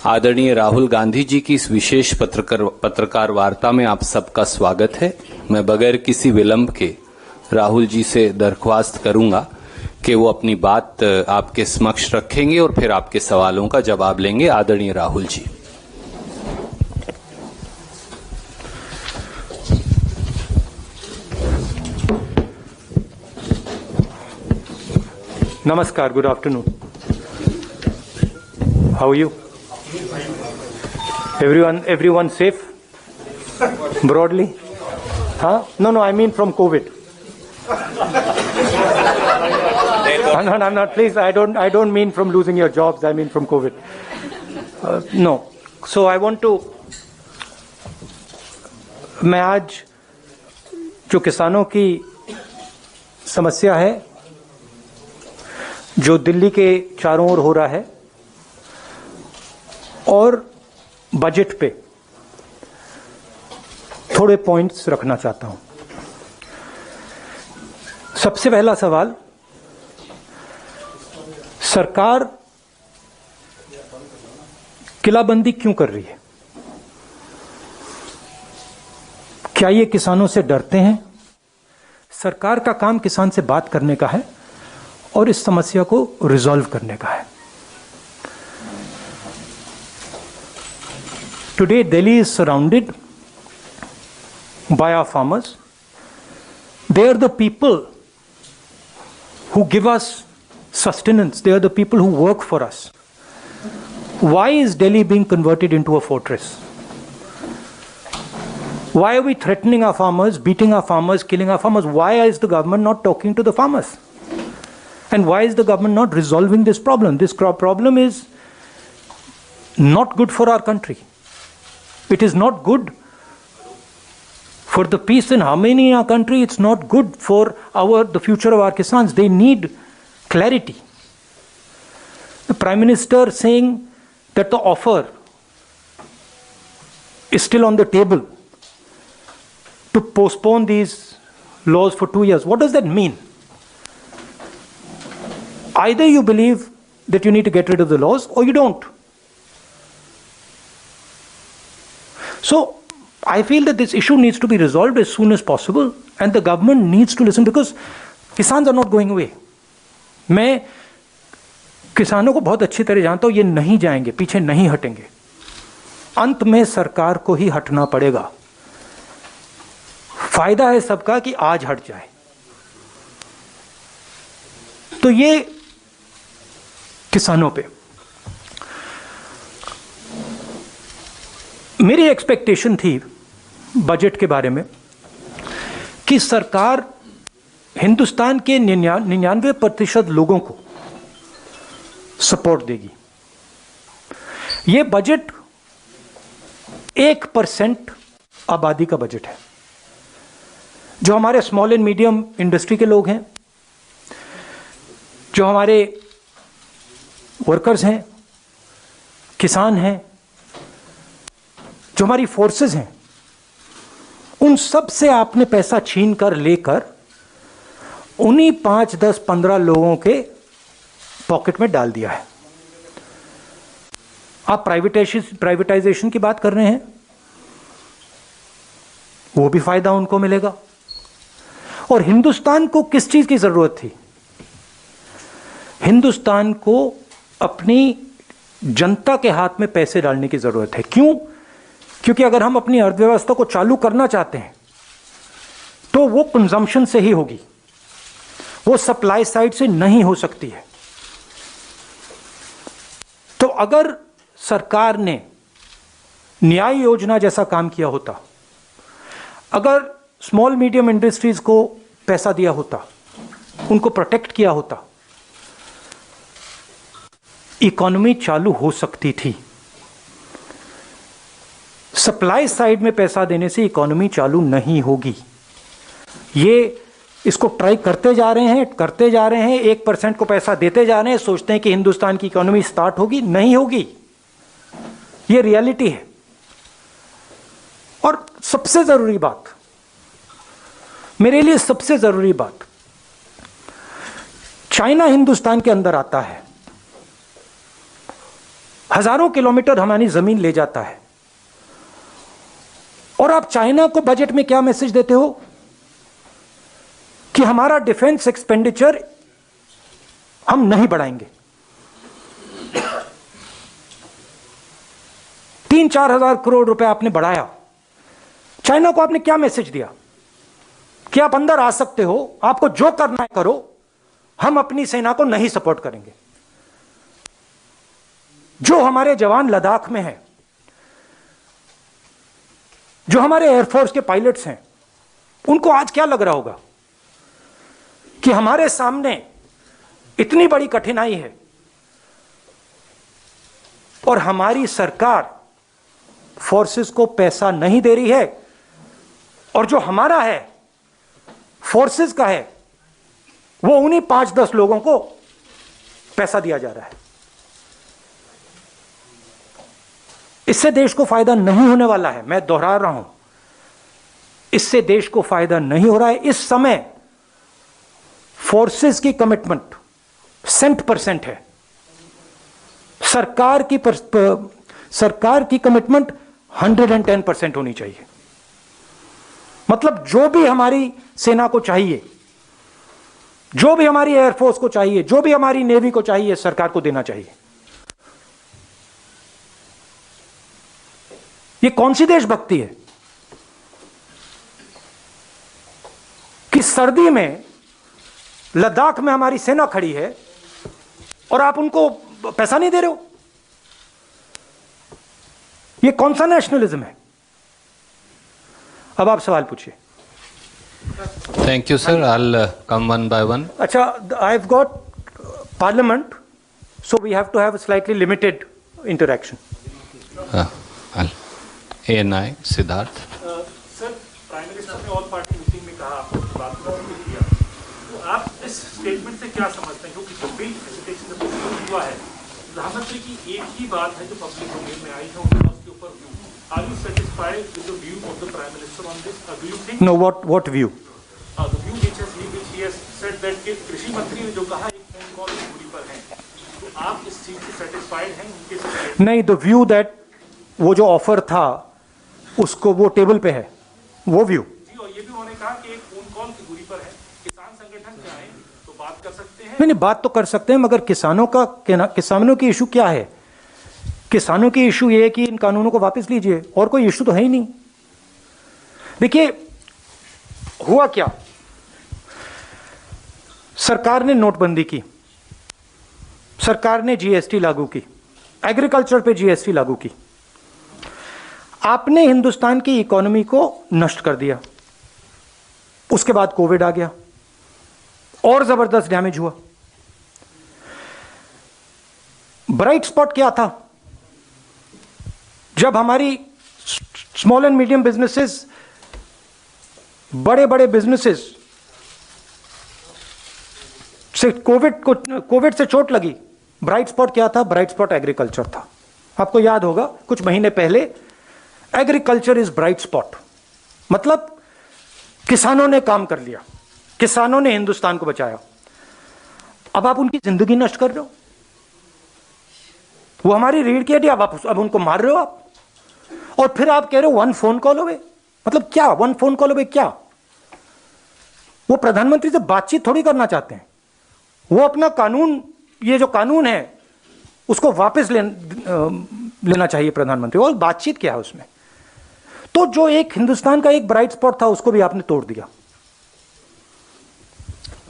आदरणीय राहुल गांधी जी की इस विशेष पत्रकार वार्ता में आप सबका स्वागत है। मैं बगैर किसी विलंब के राहुल जी से दरख्वास्त करूंगा कि वो अपनी बात आपके समक्ष रखेंगे और फिर आपके सवालों का जवाब लेंगे। आदरणीय Rahul ji. Namaskar, good afternoon. How are you? Everyone safe? Broadly? Huh? No, I mean from COVID. No, I'm not. Please, I don't mean from losing your jobs. I mean from COVID. No. So I want to. मैं आज जो किसानों की समस्या है, जो दिल्ली के चारों ओर हो रहा है, और बजट पे थोड़े पॉइंट्स रखना चाहता हूं। सबसे पहला सवाल, सरकार किलाबंदी क्यों कर रही है? क्या ये किसानों से डरते हैं? सरकार का काम किसान से बात करने का है और इस समस्या को रिजॉल्व करने का है। Today Delhi is surrounded by our farmers. They are the people who give us sustenance. They are the people who work for us. Why is Delhi being converted into a fortress? Why are we threatening our farmers, beating our farmers, killing our farmers? Why is the government not talking to the farmers? And why is the government not resolving this problem? This problem is not good for our country. It is not good for the peace and harmony in our country. It's not good for the future of our Kisans. They need clarity. The Prime Minister saying that the offer is still on the table to postpone these laws for 2 years. What does that mean? Either you believe that you need to get rid of the laws or you don't. So I feel that this issue needs to be resolved as soon as possible and the government needs to listen because Kisans are not going away. मैं किसानों को बहुत अच्छी तरह जानता हूं, ये नहीं जाएंगे, पीछे नहीं हटेंगे। अंत में सरकार को ही हटना पड़ेगा। फायदा है सबका कि आज हट जाए। तो ये किसानों पे मेरी एक्सपेक्टेशन थी बजट के बारे में कि सरकार हिंदुस्तान के 99% लोगों को सपोर्ट देगी। ये बजट 1% आबादी का बजट है। जो हमारे स्मॉल एंड मीडियम इंडस्ट्री के लोग हैं, जो हमारे वर्कर्स हैं, किसान हैं, जो हमारी फोर्सेस हैं, उन सब से आपने पैसा छीन कर लेकर उन्हीं 5, 10, 15 लोगों के पॉकेट में डाल दिया है। आप प्राइवेटाइजेशन की बात कर रहे हैं, वो भी फायदा उनको मिलेगा। और हिंदुस्तान को किस चीज की जरूरत थी? हिंदुस्तान को अपनी जनता के हाथ में पैसे डालने की जरूरत है। क्यों? क्योंकि अगर हम अपनी अर्थव्यवस्था को चालू करना चाहते हैं तो वो कंजम्पशन से ही होगी, वो सप्लाई साइड से नहीं हो सकती है। तो अगर सरकार ने न्याय योजना जैसा काम किया होता, अगर स्मॉल मीडियम इंडस्ट्रीज को पैसा दिया होता, उनको प्रोटेक्ट किया होता, इकोनॉमी चालू हो सकती थी। सप्लाई साइड में पैसा देने से इकोनॉमी चालू नहीं होगी। ये इसको ट्राई करते जा रहे हैं 1% को पैसा देते जा रहे हैं, सोचते हैं कि हिंदुस्तान की इकोनॉमी स्टार्ट होगी, नहीं होगी। ये रियलिटी है। और सबसे जरूरी बात, मेरे लिए सबसे जरूरी बात, चाइना हिंदुस्तान के अंदर आता है हजारों किलोमीटर हमारी जमीन ले जाता है। और आप चाइना को बजट में क्या मैसेज देते हो कि हमारा डिफेंस एक्सपेंडिचर हम नहीं बढ़ाएंगे। 3-4 हजार करोड़ रुपए आपने बढ़ाया। चाइना को आपने क्या मैसेज दिया कि आप अंदर आ सकते हो, आपको जो करना है करो, हम अपनी सेना को नहीं सपोर्ट करेंगे। जो हमारे जवान लद्दाख में हैं, जो हमारे एयरफोर्स के पायलट्स हैं, उनको आज क्या लग रहा होगा कि हमारे सामने इतनी बड़ी कठिनाई है और हमारी सरकार फोर्सेस को पैसा नहीं दे रही है, और जो हमारा है फोर्सेस का है वो उन्हीं 5-10 लोगों को पैसा दिया जा रहा है। इससे देश को फायदा नहीं होने वाला है। मैं दोहरा रहा हूं, इससे देश को फायदा नहीं हो रहा है। इस समय फोर्सेस की कमिटमेंट 100% है। सरकार की कमिटमेंट 110% होनी चाहिए। मतलब जो भी हमारी सेना को चाहिए, जो भी हमारी एयरफोर्स को चाहिए, जो भी हमारी नेवी को चाहिए, सरकार को देना चाहिए। ये कौन सी देशभक्ति है कि सर्दी में लद्दाख में हमारी सेना खड़ी है और आप उनको पैसा नहीं दे रहे हो? ये कौन सा नेशनलिज्म है? अब आप सवाल पूछिए। Thank you, sir. I'll come one by one. अच्छा, I've got parliament, so we have to have a slightly limited interaction. I'll. ANI, Siddharth. Sir, prime minister ने ऑल पार्टी मीटिंग में कहा, आपको बात किया, तो आप इस स्टेटमेंट से क्या समझते हैं? क्योंकि जो बिग हेजिटेशन हुआ है, प्रधानमंत्री की एक ही बात है जो पब्लिक डोमेन में आई है, उनका उसके ऊपर view. Are you satisfied with the view of the Prime Minister on this? Do you think? No, what view? The view which he has said that कि कृषि मंत्री ने जो कहा एक फोन कॉल की दूरी पर है, तो आप इस चीज से सेटिस्फाइड हैं उनके से? नहीं, द व्यू दैट वो जो ऑफर था उसको वो टेबल पे है, वो व्यू। जी, और ये भी उन्होंने कहा कि एक फोन कॉल की दूरी पर है, किसान संगठन चाहें तो बात कर सकते हैं। नहीं, बात तो कर सकते हैं, मगर किसानों की इशू क्या है? किसानों की इशू ये है कि इन कानूनों को वापस लीजिए, और कोई इशू तो है ही नहीं। देखिए हुआ क्या, सरकार ने नोटबंदी की, सरकार ने जीएसटी लागू की, एग्रीकल्चर पे जीएसटी लागू की। आपने हिंदुस्तान की इकोनॉमी को नष्ट कर दिया। उसके बाद कोविड आ गया और जबरदस्त डैमेज हुआ। ब्राइट स्पॉट क्या था? जब हमारी स्मॉल एंड मीडियम बिजनेसेस, बड़े बड़े बिजनेसेस से कोविड से चोट लगी, ब्राइट स्पॉट क्या था? ब्राइट स्पॉट एग्रीकल्चर था। आपको याद होगा कुछ महीने पहले एग्रीकल्चर इज ब्राइट स्पॉट, मतलब किसानों ने काम कर लिया, किसानों ने हिंदुस्तान को बचाया। अब आप उनकी जिंदगी नष्ट कर रहे हो। वो हमारी रीढ़ की हड्डी, अब उनको मार रहे हो आप, और फिर आप कह रहे हो 1 फोन कॉल अवे। मतलब क्या 1 फोन कॉल अवे? क्या वो प्रधानमंत्री से बातचीत थोड़ी करना चाहते हैं? वो अपना कानून, ये जो कानून है उसको वापस लेना चाहिए प्रधानमंत्री। और बातचीत क्या है उसमें? तो जो एक हिंदुस्तान का एक ब्राइट स्पॉट था उसको भी आपने तोड़ दिया।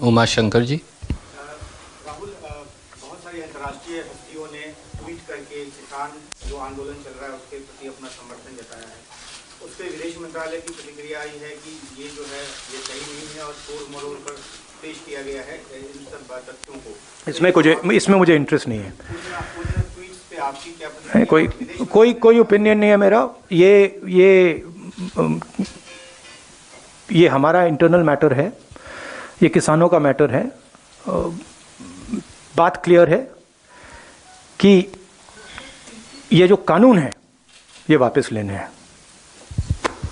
उमा शंकर जी। राहुल, बहुत सारी अंतर्राष्ट्रीय हस्तियों ने ट्वीट करके किसान जो आंदोलन चल रहा है उसके प्रति अपना समर्थन जताया है। उस पर विदेश मंत्रालय की प्रतिक्रिया आई है कि ये जो है ये सही नहीं है और तोड़ मरोड़ कर पेश किया गया है इन सब तथ्यों को। इसमें मुझे इंटरेस्ट नहीं है। ट्वीट्स पे आपकी क्या प्रतिक्रिया? कोई ओपिनियन नहीं है मेरा। ये हमारा इंटरनल मैटर है, ये किसानों का मैटर है। बात क्लियर है कि ये जो कानून है ये वापस लेने हैं।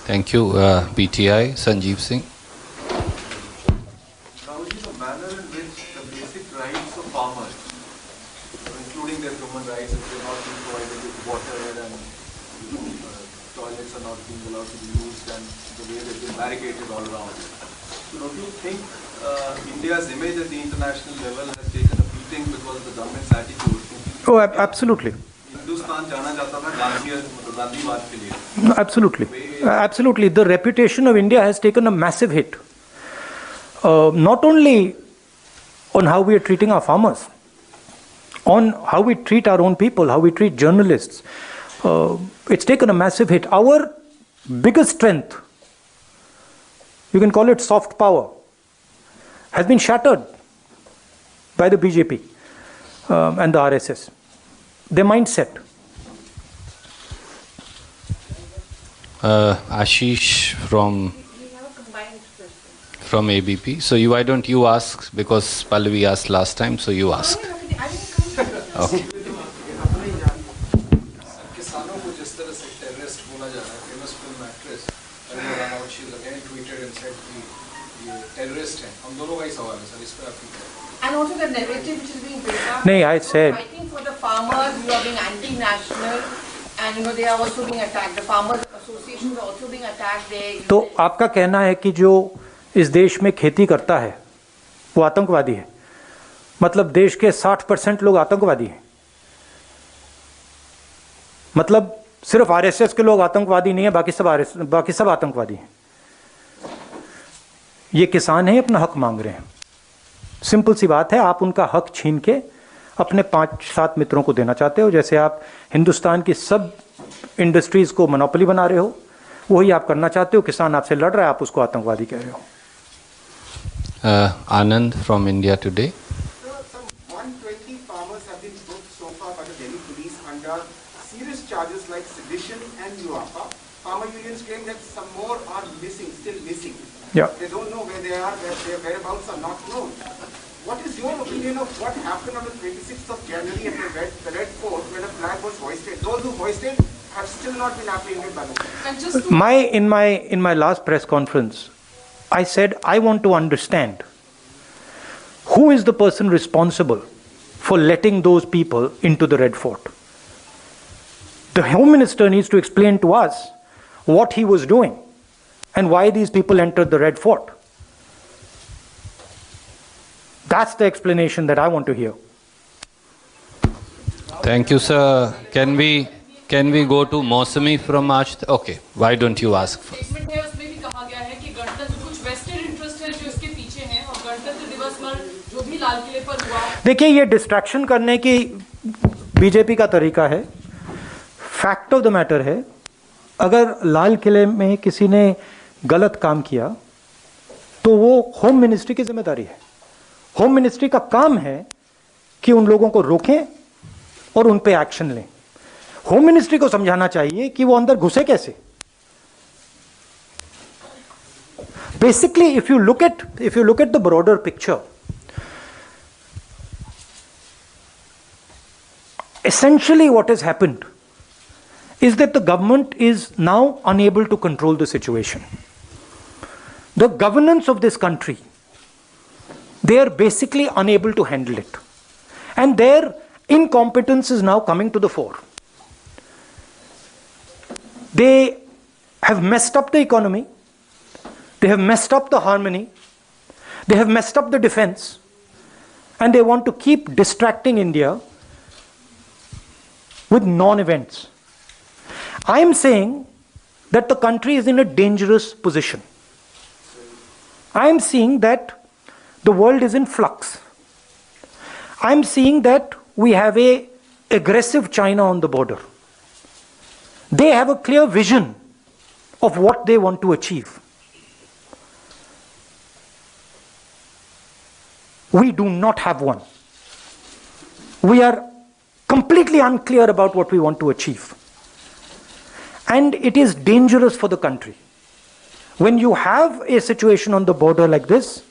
Thank you. PTI Sanjeev Singh. Rahul ji, the manner in which the basic rights of farmers, including their human rights, if they're not being provided outside and toilets are not being allowed to be used and the way they've been barricaded all around. So don't you think India's image at the international level has taken a beating because of the government's attitude? Oh, absolutely. Hindustan जाना जाता था गांधीवाद के लिए. No, absolutely. Absolutely. The reputation of India has taken a massive hit. Not only on how we are treating our farmers, on how we treat our own people, how we treat journalists. It's taken a massive hit. Our biggest strength, you can call it soft power, has been shattered by the BJP and the RSS. Their mindset. Ashish from ABP. So why don't you ask, because Pallavi asked last time, so you ask. Okay. किसानों को जिस तरह से terrorist बोला जा रहा है, famous film actress Kangana Ranaut she again tweeted and said कि ये टेररिस्ट हैं. हम दोनों का ही सवाल है सर, इस पर आपकी. And also the narrative which is being built up. No, I said. Fighting for the farmers, you are being anti-national, and they are also being attacked. The farmers associations are also being attacked. तो आपका कहना है कि जो इस देश में खेती करता है वो आतंकवादी है, मतलब देश के 60% लोग आतंकवादी हैं, मतलब सिर्फ आरएसएस के लोग आतंकवादी नहीं है, बाकी सब आतंकवादी हैं. ये किसान हैं, अपना हक मांग रहे हैं. सिंपल सी बात है, आप उनका हक छीन के अपने 5-7 मित्रों को देना चाहते हो. जैसे आप हिंदुस्तान की सब इंडस्ट्रीज को मोनोपोली बना रहे हो, वही आप करना चाहते हो. किसान आपसे लड़ रहा है, आप उसको आतंकवादी कह रहे हो. Anand from India Today. Some 120 farmers have been booked so far by the Delhi police under serious charges like sedition and UAPA. Farmer unions claim that some more are missing, still missing. Yeah. They don't know where they are, their whereabouts are not known. What is your opinion of what happened on the 26th of January at the Red Fort when a flag was hoisted? Those who hoisted have still not been apprehended by the police. And just to In my last press conference, I said I want to understand who is the person responsible for letting those people into the Red Fort. The Home Minister needs to explain to us what he was doing and why these people entered the Red Fort. That's the explanation that I want to hear. Thank you, sir. Can we go to Mausami from Aaj? Okay, why don't you ask first? Statement है उसमें भी कहा गया है कि गणतंत्र कुछ vested interest है जो इसके पीछे हैं और गणतंत्र दिवस पर जो भी लाल किले पर हुआ. देखिए, ये डिस्ट्रैक्शन करने की बीजेपी का तरीका है. फैक्ट ऑफ द मैटर है, अगर लाल किले में किसी ने गलत काम किया तो वो होम मिनिस्ट्री की जिम्मेदारी है. होम मिनिस्ट्री का काम है कि उन लोगों को रोकें और उन पे एक्शन लें. होम मिनिस्ट्री को समझाना चाहिए कि वो अंदर घुसे कैसे. Basically if you look at the broader picture, essentially what has happened is that the government is now unable to control the situation. The governance of this country, they are basically unable to handle it. And their incompetence is now coming to the fore. They have messed up the economy. They have messed up the harmony. They have messed up the defense. And they want to keep distracting India with non-events. I am saying that the country is in a dangerous position. I am seeing that the world is in flux. I am seeing that we have an aggressive China on the border. They have a clear vision of what they want to achieve. We do not have one. We are completely unclear about what we want to achieve. And it is dangerous for the country. When you have a situation on the border like this,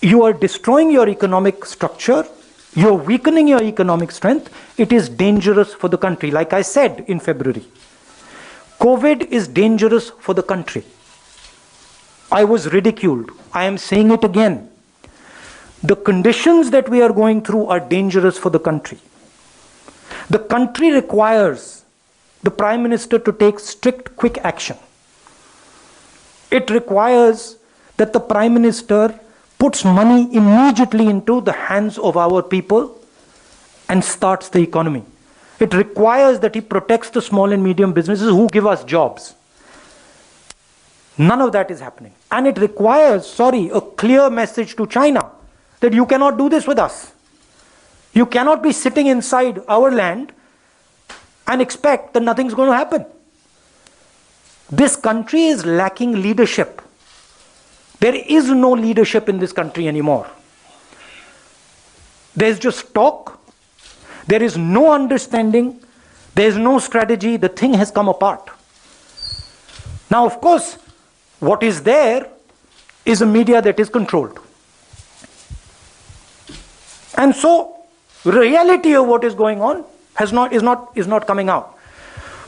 you are destroying your economic structure, you are weakening your economic strength. It is dangerous for the country. Like I said in February, COVID is dangerous for the country. I was ridiculed. I am saying it again. The conditions that we are going through are dangerous for the country. The country requires the Prime Minister to take strict, quick action. It requires that the Prime Minister puts money immediately into the hands of our people and starts the economy. It requires that he protects the small and medium businesses who give us jobs. None of that is happening. And it requires, a clear message to China that you cannot do this with us. You cannot be sitting inside our land and expect that nothing's going to happen. This country is lacking leadership. There is no leadership in this country anymore. There's just talk. There is no understanding. There is no strategy. The thing has come apart. Now, of course, what is there is a media that is controlled. And so, the reality of what is going on is not coming out.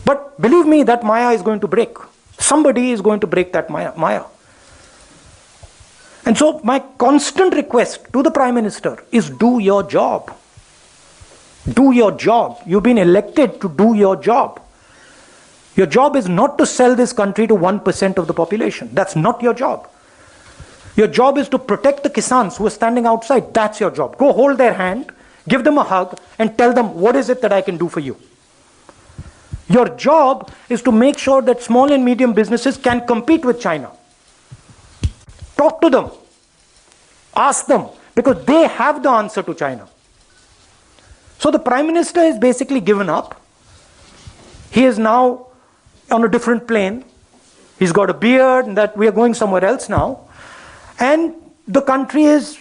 But believe me, that Maya is going to break. Somebody is going to break that Maya. And so my constant request to the Prime Minister is do your job. Do your job. You've been elected to do your job. Your job is not to sell this country to 1% of the population. That's not your job. Your job is to protect the Kisans who are standing outside. That's your job. Go hold their hand, give them a hug, and tell them, what is it that I can do for you? Your job is to make sure that small and medium businesses can compete with China. Talk to them. Ask them, because they have the answer to China. So the Prime Minister is basically given up. He is now on a different plane. He's got a beard, and that we are going somewhere else now. And the country is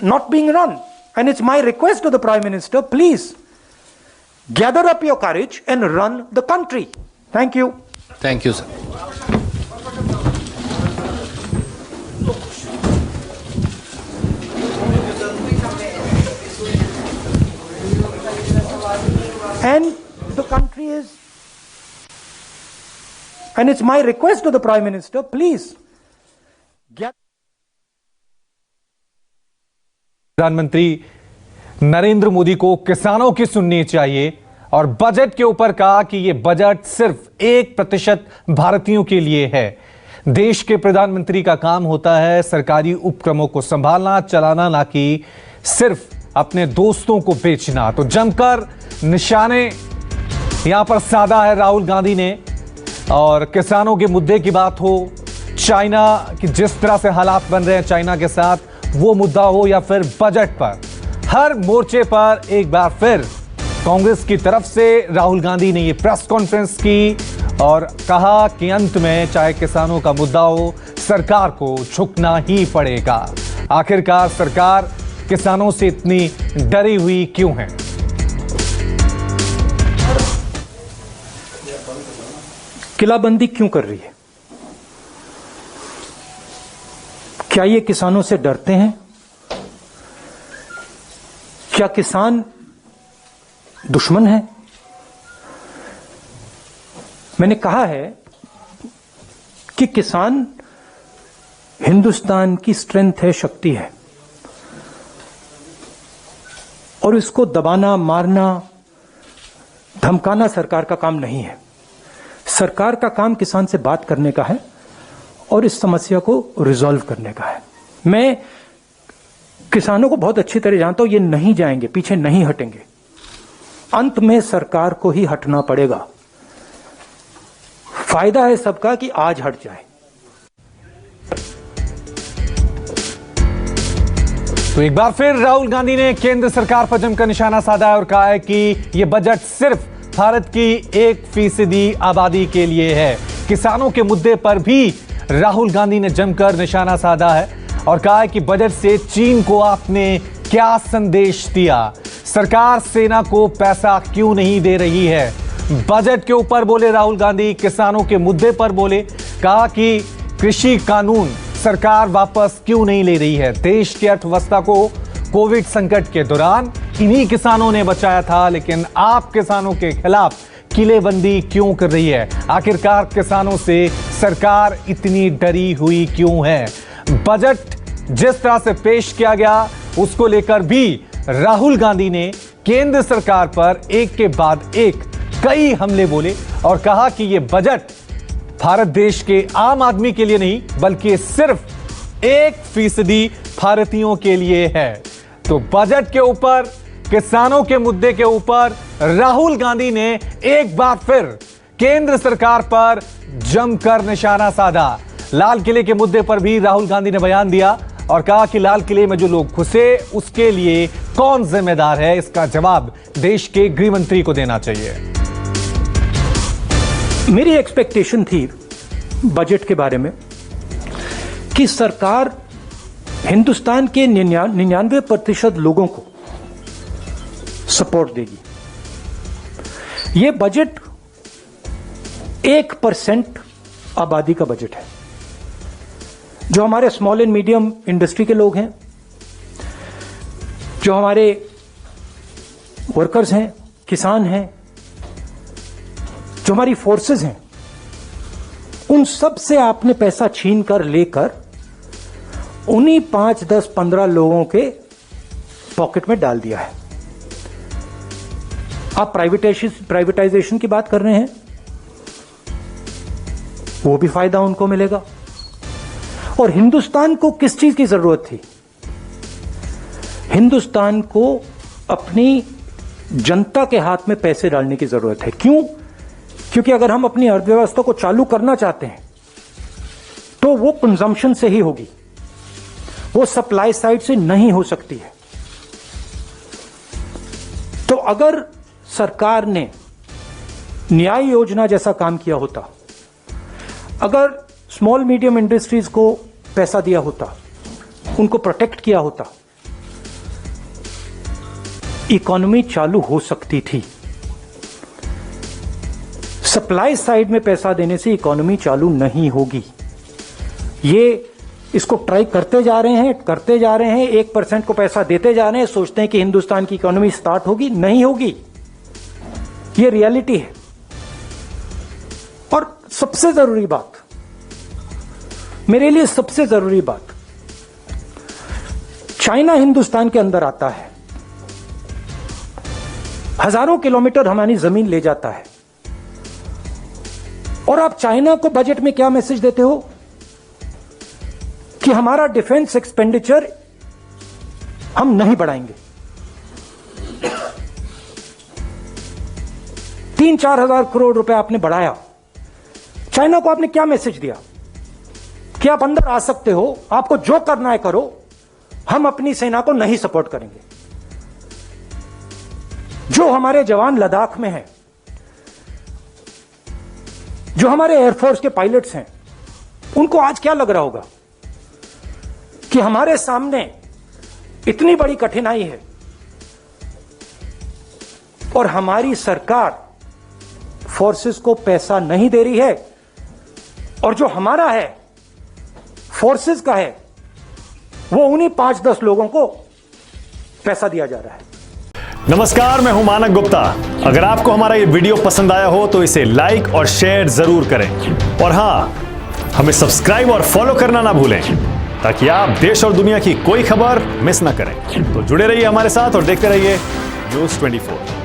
not being run. And it's my request to the Prime Minister, please, gather up your courage and run the country. Thank you. Thank you, sir. And the country is, and it's my request to the Prime Minister, please, get. प्रधानमंत्री नरेंद्र मोदी को किसानों की सुननी चाहिए और budget के ऊपर कहा कि यह बजट सिर्फ 1% भारतीयों के लिए है। देश के प्रधानमंत्री का काम होता है सरकारी उपक्रमों को संभालना, चलाना, ना कि सिर्फ अपने दोस्तों को बेचना। तो जमकर निशाने यहां पर साधा है राहुल गांधी ने, और किसानों के मुद्दे की बात हो, चाइना की जिस तरह से हालात बन रहे हैं चाइना के साथ, वो मुद्दा हो, या फिर बजट पर, हर मोर्चे पर एक बार फिर कांग्रेस की तरफ से राहुल गांधी ने ये प्रेस कॉन्फ्रेंस की और कहा कि अंत में चाहे किसानों का मुद्दा हो, सरकार को झुकना ही पड़ेगा। आखिरकार सरकार किसानों से इतनी डरी हुई क्यों है? किलाबंदी क्यों कर रही है? क्या ये किसानों से डरते हैं? क्या किसान दुश्मन है? मैंने कहा है कि किसान हिंदुस्तान की स्ट्रेंथ है, शक्ति है, और इसको दबाना, मारना, धमकाना सरकार का काम नहीं है। सरकार का काम किसान से बात करने का है और इस समस्या को रिजॉल्व करने का है। मैं किसानों को बहुत अच्छी तरह जानता हूं, ये नहीं जाएंगे, पीछे नहीं हटेंगे। अंत में सरकार को ही हटना पड़ेगा। फायदा है सबका कि आज हट जाए। तो एक बार फिर राहुल गांधी ने केंद्र सरकार पर जमकर निशाना साधा है और कहा है कि यह बजट सिर्फ भारत की 1% आबादी के लिए है। किसानों के मुद्दे पर भी राहुल गांधी ने जमकर निशाना साधा है और कहा है कि बजट से चीन को आपने क्या संदेश दिया? सरकार सेना को पैसा क्यों नहीं दे रही है? बजट के ऊपर बोले राहुल गांधी, किसानों के मुद्दे पर बोले, कहा कि कृषि कानून सरकार वापस क्यों नहीं ले रही है? देश की अर्थव्यवस्था को कोविड संकट के दौरान इन्हीं किसानों ने बचाया था, लेकिन आप किसानों के खिलाफ किलेबंदी क्यों कर रही है? आखिरकार किसानों से सरकार इतनी डरी हुई क्यों है? बजट जिस तरह से पेश किया गया उसको लेकर भी राहुल गांधी ने केंद्र सरकार पर एक के बाद एक कई हमले बोले और कहा कि यह बजट भारत देश के आम आदमी के लिए नहीं बल्कि सिर्फ 1% भारतीयों के लिए है। तो बजट के ऊपर, किसानों के मुद्दे के ऊपर राहुल गांधी ने एक बार फिर केंद्र सरकार पर जमकर निशाना साधा। लाल किले के मुद्दे पर भी राहुल गांधी ने बयान दिया और कहा कि लाल किले में जो लोग घुसे उसके लिए कौन जिम्मेदार है, इसका जवाब देश के गृह मंत्री को देना चाहिए। मेरी एक्सपेक्टेशन थी बजट के बारे में कि सरकार हिंदुस्तान के 99% लोगों को सपोर्ट देगी। यह बजट 1% आबादी का बजट है। जो हमारे स्मॉल एंड मीडियम इंडस्ट्री के लोग हैं, जो हमारे वर्कर्स हैं, किसान हैं, जो हमारी फोर्सेस हैं, उन सब से आपने पैसा छीन कर लेकर उन्हीं 5, 10, 15 लोगों के पॉकेट में डाल दिया है। आप प्राइवेटाइजेशन की बात कर रहे हैं, वो भी फायदा उनको मिलेगा। और हिंदुस्तान को किस चीज की जरूरत थी? हिंदुस्तान को अपनी जनता के हाथ में पैसे डालने की जरूरत है। क्यों? क्योंकि अगर हम अपनी अर्थव्यवस्था को चालू करना चाहते हैं तो वो कंजम्पशन से ही होगी, वो सप्लाई साइड से नहीं हो सकती है। तो अगर सरकार ने न्याय योजना जैसा काम किया होता, अगर स्मॉल मीडियम इंडस्ट्रीज को पैसा दिया होता, उनको प्रोटेक्ट किया होता, इकोनॉमी चालू हो सकती थी। सप्लाई साइड में पैसा देने से इकोनॉमी चालू नहीं होगी। ये इसको ट्राई करते जा रहे हैं 1% को पैसा देते जा रहे हैं, सोचते हैं कि हिंदुस्तान की इकोनॉमी स्टार्ट होगी, नहीं होगी। ये रियलिटी है। और सबसे जरूरी बात, मेरे लिए सबसे जरूरी बात, चाइना हिंदुस्तान के अंदर आता है, हजारों किलोमीटर हमारी जमीन ले जाता है, और आप चाइना को बजट में क्या मैसेज देते हो कि हमारा डिफेंस एक्सपेंडिचर हम नहीं बढ़ाएंगे। 3-4 हजार करोड़ रुपए आपने बढ़ाया। चाइना को आपने क्या मैसेज दिया कि आप अंदर आ सकते हो, आपको जो करना है करो, हम अपनी सेना को नहीं सपोर्ट करेंगे। जो हमारे जवान लद्दाख में हैं, जो हमारे एयरफोर्स के पायलट्स हैं, उनको आज क्या लग रहा होगा कि हमारे सामने इतनी बड़ी कठिनाई है और हमारी सरकार फोर्सेस को पैसा नहीं दे रही है, और जो हमारा है फोर्सेस का है वो उन्हीं 5-10 लोगों को पैसा दिया जा रहा है। नमस्कार, मैं हूं मानक गुप्ता। अगर आपको हमारा ये वीडियो पसंद आया हो तो इसे लाइक और शेयर जरूर करें, और हां, हमें सब्सक्राइब और फॉलो करना ना भूलें ताकि आप देश और दुनिया की कोई खबर मिस ना करें। तो जुड़े रहिए हमारे साथ और देखते रहिए News 24।